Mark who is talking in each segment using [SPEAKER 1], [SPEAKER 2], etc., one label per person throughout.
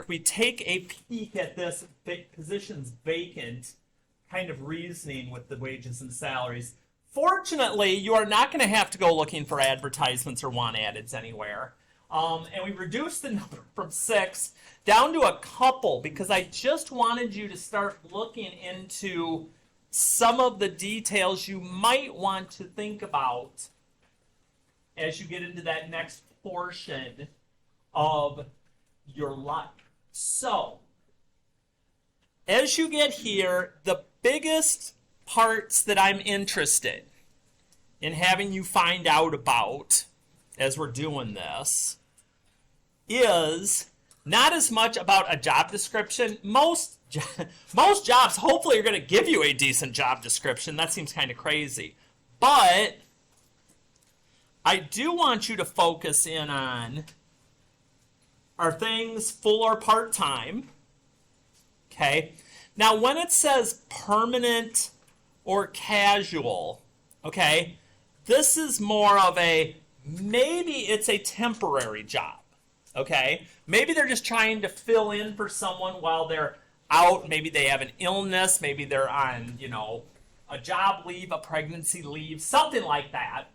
[SPEAKER 1] we take a peek at this positions vacant kind of reasoning with the wages and salaries. Fortunately, you are not going to have to go looking for advertisements or want ads anywhere. And we reduced the number from 6 down to a couple because I just wanted you to start looking into some of the details you might want to think about as you get into that next portion of your life. So, as you get here, the biggest parts that I'm interested in having you find out about as we're doing this is not as much about a job description. Most jobs hopefully are going to give you a decent job description. That seems kind of crazy. But I do want you to focus in on, are things full or part-time? Okay. Now, when it says permanent or casual, okay, this is more of a, maybe it's a temporary job, okay? Maybe they're just trying to fill in for someone while they're out. Maybe they have an illness. Maybe they're on, a job leave, a pregnancy leave, something like that.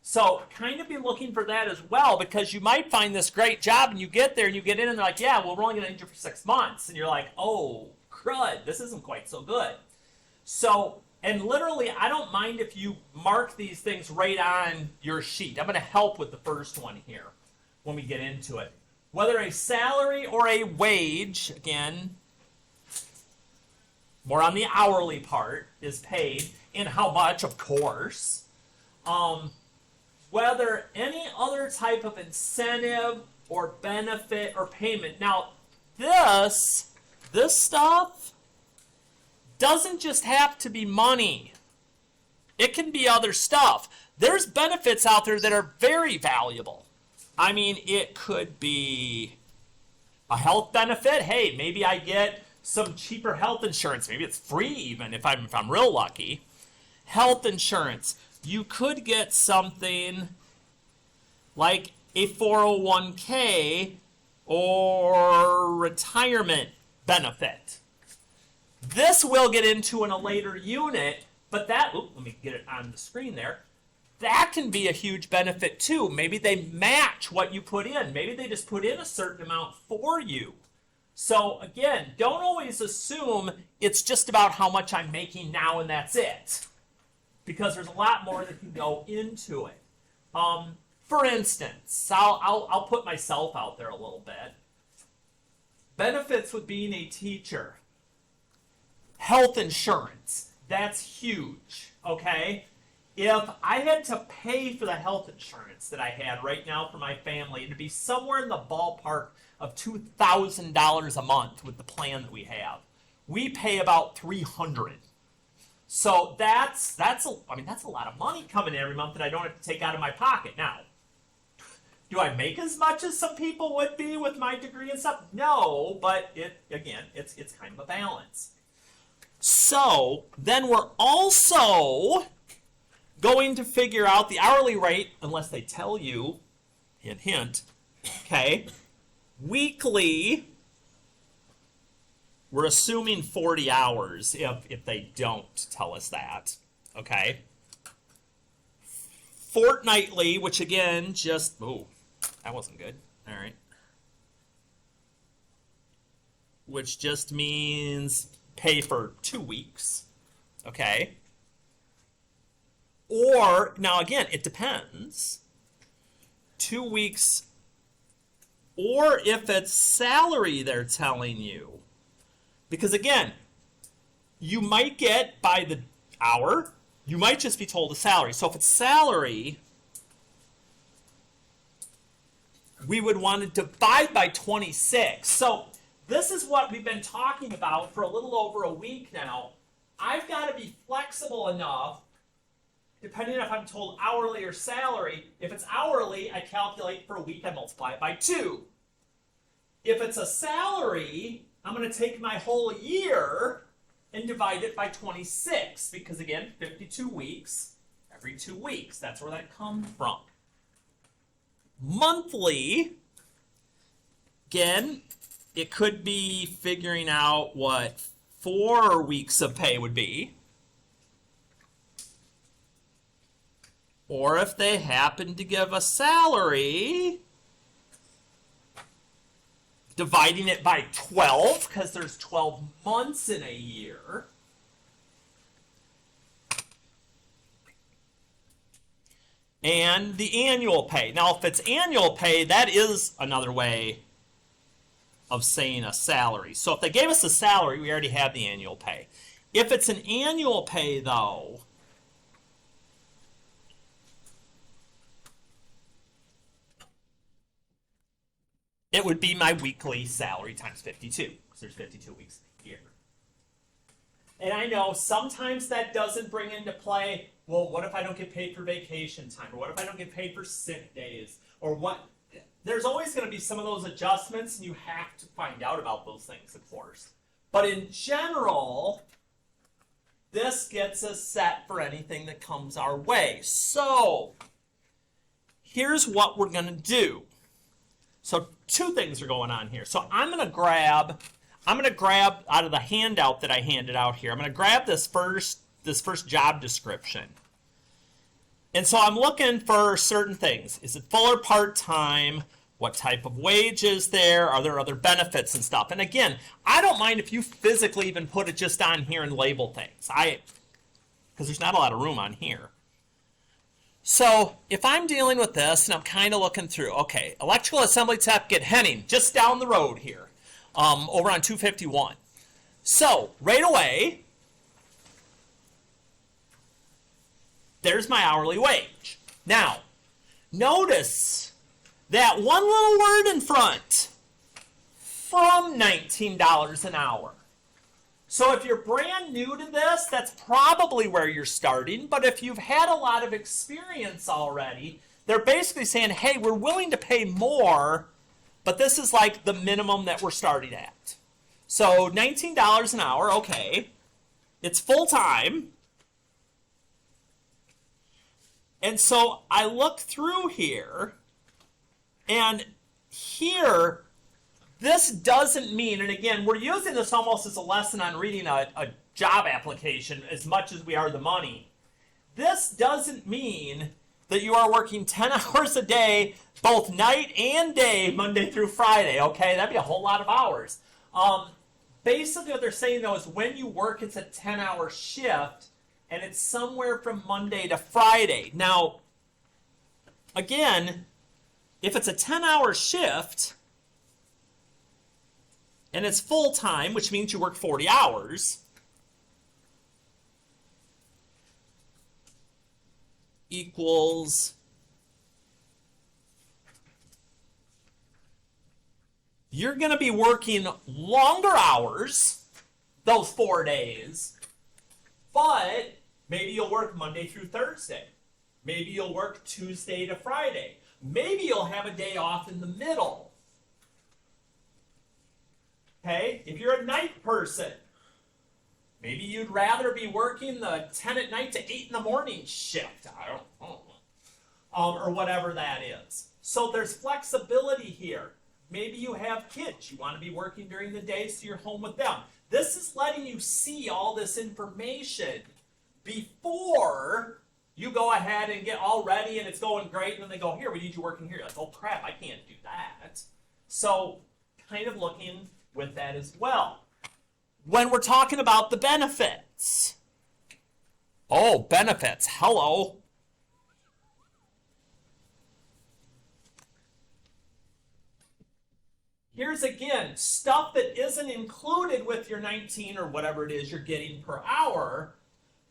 [SPEAKER 1] So kind of be looking for that as well, because you might find this great job and you get there and you get in and they're like, yeah, well, we're only going to need you for 6 months. And you're like, oh, crud, this isn't quite so good. So, and literally, I don't mind if you mark these things right on your sheet. I'm going to help with the first one here when we get into it. Whether a salary or a wage, again, more on the hourly part, is paid, and how much, of course. Whether any other type of incentive or benefit or payment. Now, this stuff doesn't just have to be money. It can be other stuff. There's benefits out there that are very valuable. I mean, it could be a health benefit. Hey, maybe I get some cheaper health insurance. Maybe it's free even if I'm real lucky. Health insurance. You could get something like a 401k or retirement benefit. This we'll get into in a later unit, but that, let me get it on the screen there. That can be a huge benefit too. Maybe they match what you put in. Maybe they just put in a certain amount for you. So again, don't always assume it's just about how much I'm making now and that's it, because there's a lot more that can go into it. For instance, I'll put myself out there a little bit. Benefits with being a teacher. Health insurance, that's huge, okay? If I had to pay for the health insurance that I had right now for my family, it'd be somewhere in the ballpark of $2,000 a month with the plan that we have. We pay about $300. So that's a lot of money coming in every month that I don't have to take out of my pocket. Now, do I make as much as some people would be with my degree and stuff? No, but it's kind of a balance. So then we're also going to figure out the hourly rate, unless they tell you, hint, hint, okay, weekly. We're assuming 40 hours if they don't tell us that, okay? Fortnightly, which again, just, that wasn't good, all right. Which just means pay for 2 weeks, okay? Or, now again, it depends. 2 weeks, or if it's salary they're telling you. Because again, you might get by the hour, you might just be told a salary. So if it's salary, we would want to divide by 26. So this is what we've been talking about for a little over a week now. I've got to be flexible enough, depending on if I'm told hourly or salary. If it's hourly, I calculate for a week, I multiply it by 2. If it's a salary, I'm going to take my whole year and divide it by 26, because again, 52 weeks, every 2 weeks. That's where that comes from. Monthly, again, it could be figuring out what 4 weeks of pay would be. Or if they happen to give a salary, dividing it by 12, because there's 12 months in a year. And the annual pay. Now, if it's annual pay, that is another way of saying a salary. So if they gave us a salary, we already have the annual pay. If it's an annual pay, though, it would be my weekly salary times 52, because there's 52 weeks a year. And I know sometimes that doesn't bring into play, well, what if I don't get paid for vacation time? Or what if I don't get paid for sick days? Or what? There's always going to be some of those adjustments, and you have to find out about those things, of course. But in general, this gets us set for anything that comes our way. So, here's what we're going to do. So, 2 things are going on here. So, I'm going to grab out of the handout that I handed out here. I'm going to grab this first job description. And so I'm looking for certain things. Is it full or part-time? What type of wage is there? Are there other benefits and stuff? And again, I don't mind if you physically even put it just on here and label things. Because there's not a lot of room on here. So if I'm dealing with this and I'm kind of looking through, okay, electrical assembly tech at Henning, just down the road here, over on 251. So right away, there's my hourly wage. Now, notice that one little word in front, from $19 an hour. So if you're brand new to this, that's probably where you're starting. But if you've had a lot of experience already, they're basically saying, hey, we're willing to pay more, but this is like the minimum that we're starting at. So $19 an hour, okay. It's full-time. And so I look through here, and here, this doesn't mean, and again, we're using this almost as a lesson on reading a job application as much as we are the money. This doesn't mean that you are working 10 hours a day, both night and day, Monday through Friday, okay? That'd be a whole lot of hours. Basically what they're saying, though, is when you work, it's a 10-hour shift, and it's somewhere from Monday to Friday. Now, again, if it's a 10-hour shift and it's full-time, which means you work 40 hours, equals you're going to be working longer hours those 4 days, but maybe you'll work Monday through Thursday. Maybe you'll work Tuesday to Friday. Maybe you'll have a day off in the middle. Okay? If you're a night person, maybe you'd rather be working the 10 at night to 8 in the morning shift. I don't know. Or whatever that is. So there's flexibility here. Maybe you have kids. You want to be working during the day, so you're home with them. This is letting you see all this information before you go ahead and get all ready and it's going great, and then they go, here, we need you working here. You're like, oh crap, I can't do that. So kind of looking with that as well. When we're talking about the benefits. Oh, benefits. Hello. Here's again, stuff that isn't included with your 19 or whatever it is you're getting per hour,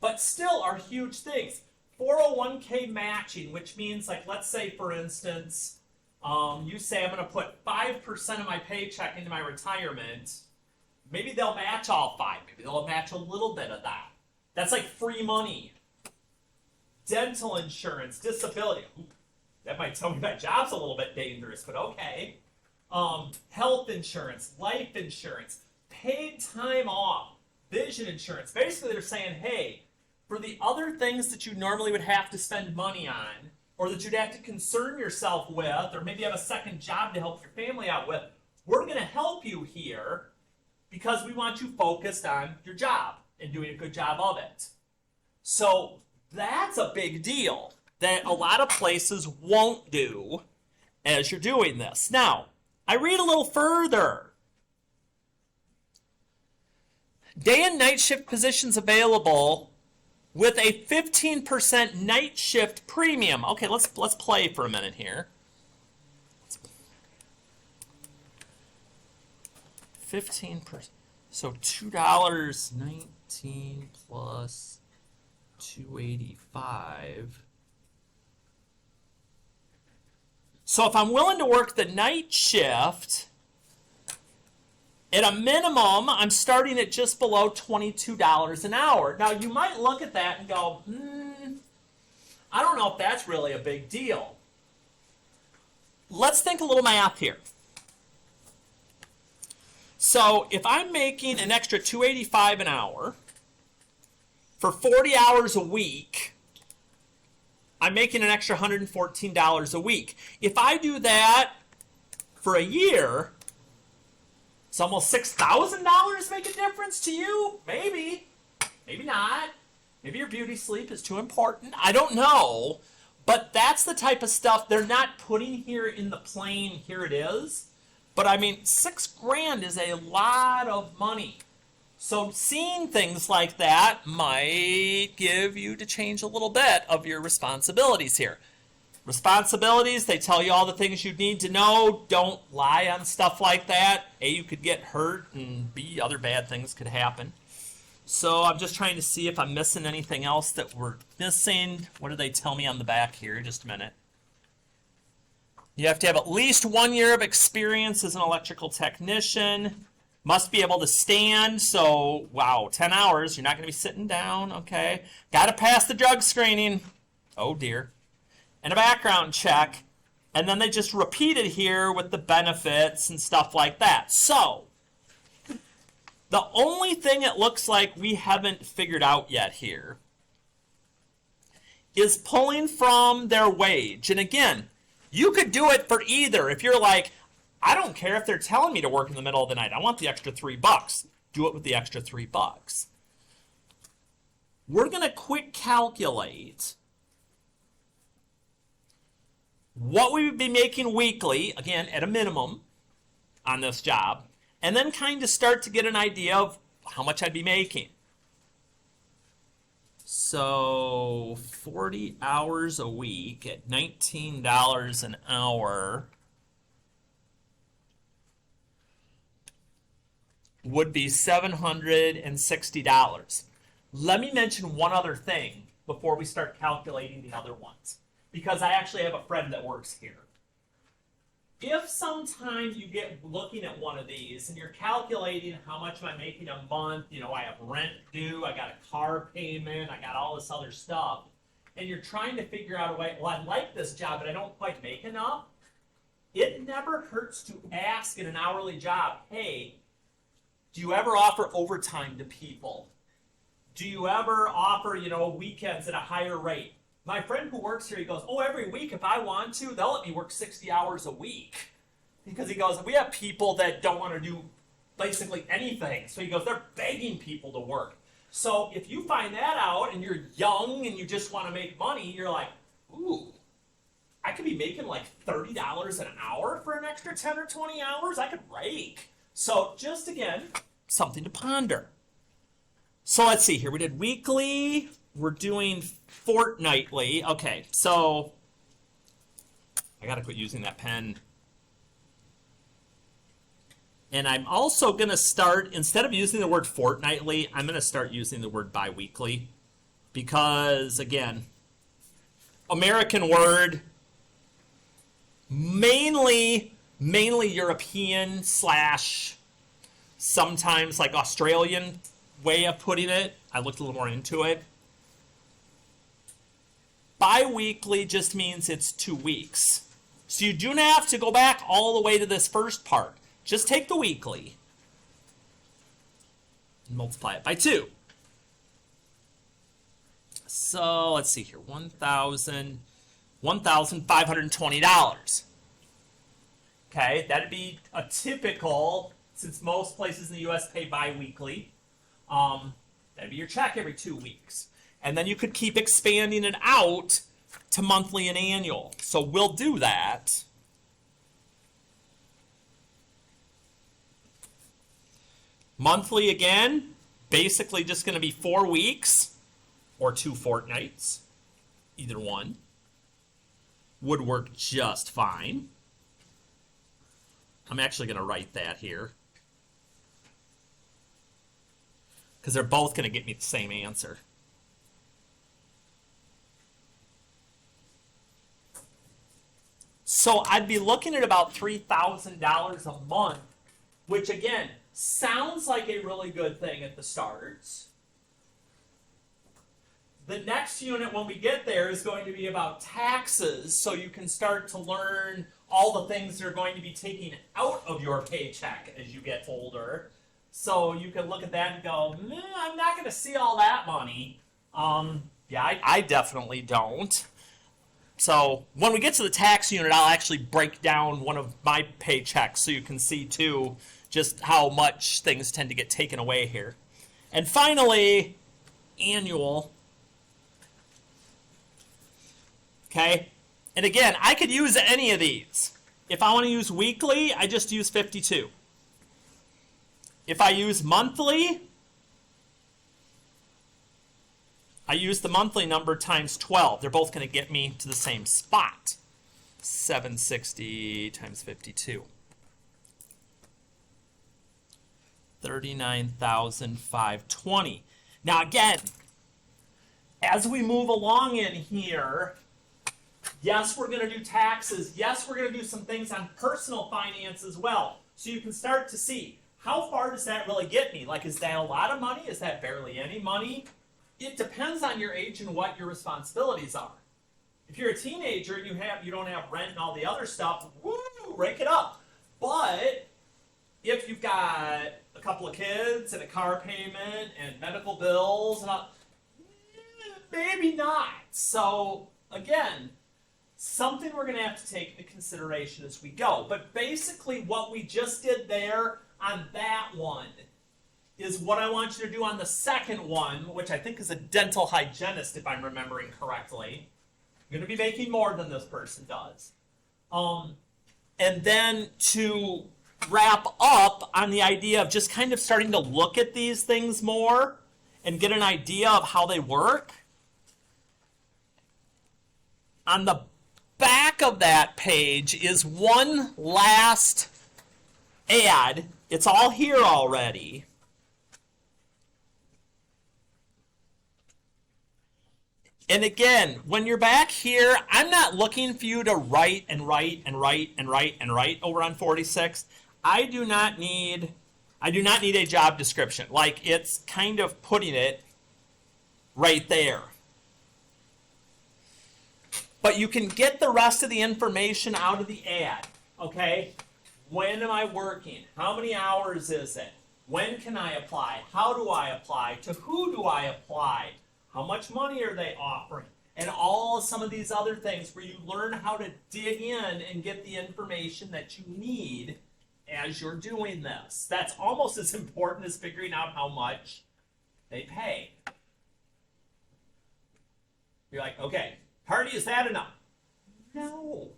[SPEAKER 1] but still are huge things. 401k matching, which means, like, let's say, for instance, you say I'm going to put 5% of my paycheck into my retirement. Maybe they'll match all 5. Maybe they'll match a little bit of that. That's like free money. Dental insurance, disability. Ooh, that might tell me my job's a little bit dangerous, but okay. Health insurance, life insurance, paid time off, vision insurance. Basically, they're saying, hey, for the other things that you normally would have to spend money on, or that you'd have to concern yourself with, or maybe have a second job to help your family out with, we're going to help you here because we want you focused on your job and doing a good job of it. So that's a big deal that a lot of places won't do as you're doing this. Now, I read a little further. Day and night shift positions available with a 15% night shift premium. Okay, let's play for a minute here. 15%. So $2.19 plus $2.85. So if I'm willing to work the night shift, at a minimum, I'm starting at just below $22 an hour. Now, you might look at that and go, I don't know if that's really a big deal. Let's think a little math here. So if I'm making an extra $2.85 an hour for 40 hours a week, I'm making an extra $114 a week. If I do that for a year, it's almost $6,000 make a difference to you? Maybe. Maybe not. Maybe your beauty sleep is too important. I don't know. But that's the type of stuff they're not putting here in the plain, here it is. But I mean, $6,000 is a lot of money. So seeing things like that might give you to change a little bit of your responsibilities here. Responsibilities, they tell you all the things you need to know. Don't lie on stuff like that. A, you could get hurt, and B, other bad things could happen. So I'm just trying to see if I'm missing anything else that we're missing. What do they tell me on the back here? Just a minute. You have to have at least 1 year of experience as an electrical technician. Must be able to stand. So, wow, 10 hours. You're not going to be sitting down. Okay. Got to pass the drug screening. Oh, dear. And a background check. And then they just repeat it here with the benefits and stuff like that. So, the only thing it looks like we haven't figured out yet here is pulling from their wage. And again, you could do it for either. If you're like, I don't care if they're telling me to work in the middle of the night. I want the extra $3. Do it with the extra $3. We're going to quick calculate what we would be making weekly, again, at a minimum, on this job, and then kind of start to get an idea of how much I'd be making. So 40 hours a week at $19 an hour would be $760. Let me mention one other thing before we start calculating the other ones, because I actually have a friend that works here. If sometimes you get looking at one of these and you're calculating how much am I making a month, you know, I have rent due, I got a car payment, I got all this other stuff, and you're trying to figure out a way, well, I like this job, but I don't quite make enough, it never hurts to ask in an hourly job, hey, do you ever offer overtime to people? Do you ever offer, you know, weekends at a higher rate? My friend who works here, he goes, oh, every week if I want to, they'll let me work 60 hours a week. Because he goes, we have people that don't want to do basically anything. So he goes, they're begging people to work. So if you find that out and you're young and you just want to make money, you're like, ooh, I could be making like $30 an hour for an extra 10 or 20 hours. I could rake. So just again, something to ponder. So let's see here. We did weekly. We're doing fortnightly. Okay, so I got to quit using that pen. And I'm also going to start, instead of using the word fortnightly, I'm going to start using the word biweekly. Because, again, American word, mainly European / sometimes like Australian way of putting it. I looked a little more into it. Bi-weekly just means it's 2 weeks. So you do not have to go back all the way to this first part. Just take the weekly and multiply it by 2. So let's see here, $1,520. Okay, that'd be a typical, since most places in the U.S. pay bi-weekly, that'd be your check every 2 weeks. And then you could keep expanding it out to monthly and annual. So we'll do that. Monthly again, basically just going to be 4 weeks or 2 fortnights. Either one would work just fine. I'm actually going to write that here because they're both going to get me the same answer. So I'd be looking at about $3,000 a month, which again, sounds like a really good thing at the start. The next unit when we get there is going to be about taxes, so you can start to learn all the things that are going to be taken out of your paycheck as you get older. So you can look at that and go, I'm not going to see all that money. Yeah, I definitely don't. So when we get to the tax unit, I'll actually break down one of my paychecks so you can see too just how much things tend to get taken away here. And finally, annual. Okay, and again, I could use any of these. If I want to use weekly, I just use 52. If I use monthly, I use the monthly number times 12. They're both going to get me to the same spot. 760 times 52. 39,520. Now again, as we move along in here, yes, we're going to do taxes. Yes, we're going to do some things on personal finance as well. So you can start to see, how far does that really get me? Like, is that a lot of money? Is that barely any money? It depends on your age and what your responsibilities are. If you're a teenager and you don't have rent and all the other stuff, woo, rake it up. But if you've got a couple of kids and a car payment and medical bills, and all, maybe not. So again, something we're going to have to take into consideration as we go. But basically what we just did there on that one is what I want you to do on the second one, which I think is a dental hygienist, if I'm remembering correctly. You're going to be making more than this person does. And then to wrap up on the idea of just kind of starting to look at these things more and get an idea of how they work. On the back of that page is one last ad. It's all here already. And again, when you're back here, I'm not looking for you to write and write and write and write and write over on 46. I do not need a job description. Like, it's kind of putting it right there. But you can get the rest of the information out of the ad, okay? When am I working? How many hours is it? When can I apply? How do I apply? To who do I apply? How much money are they offering? And all some of these other things where you learn how to dig in and get the information that you need as you're doing this. That's almost as important as figuring out how much they pay. You're like, okay, Hardy, is that enough? No.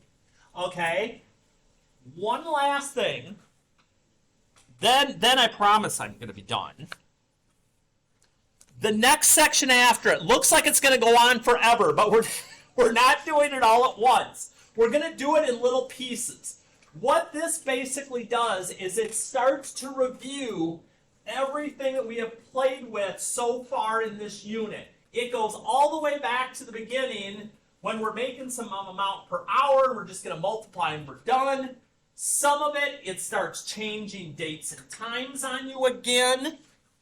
[SPEAKER 1] Okay. One last thing. Then I promise I'm going to be done. The next section after it looks like it's going to go on forever, but we're not doing it all at once. We're going to do it in little pieces. What this basically does is it starts to review everything that we have played with so far in this unit. It goes all the way back to the beginning when we're making some amount per hour. We're just going to multiply and we're done. Some of it starts changing dates and times on you again,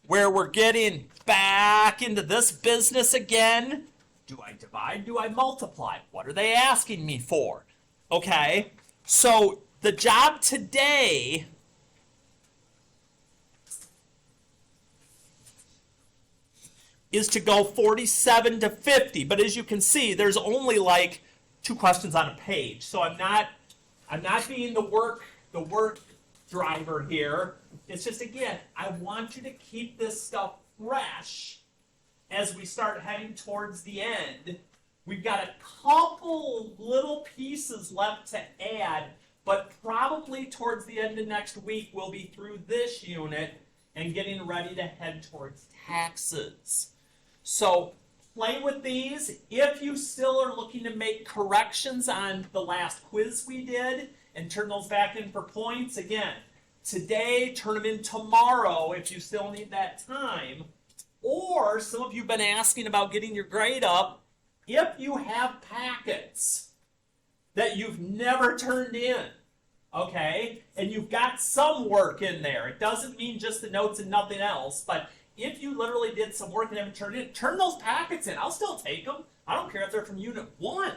[SPEAKER 1] where we're getting back into this business again. Do I divide? Do I multiply? What are they asking me for? Okay, so the job today is to go 47 to 50, but as you can see, there's only like 2 questions on a page, so I'm not being the work the work driver here. It's just, again, I want you to keep this stuff fresh as we start heading towards the end. We've got a couple little pieces left to add, but probably towards the end of next week, we'll be through this unit and getting ready to head towards taxes. So play with these. If you still are looking to make corrections on the last quiz we did and turn those back in for points, again, today, turn them in tomorrow if you still need that time. Or some of you have been asking about getting your grade up. If you have packets that you've never turned in, okay, and you've got some work in there, it doesn't mean just the notes and nothing else, but if you literally did some work and haven't turned in, turn those packets in. I'll still take them. I don't care if they're from Unit 1.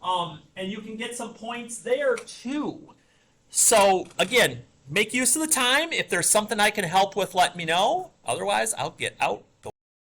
[SPEAKER 1] And you can get some points there too. So, again, make use of the time. If there's something I can help with, let me know. Otherwise, I'll get out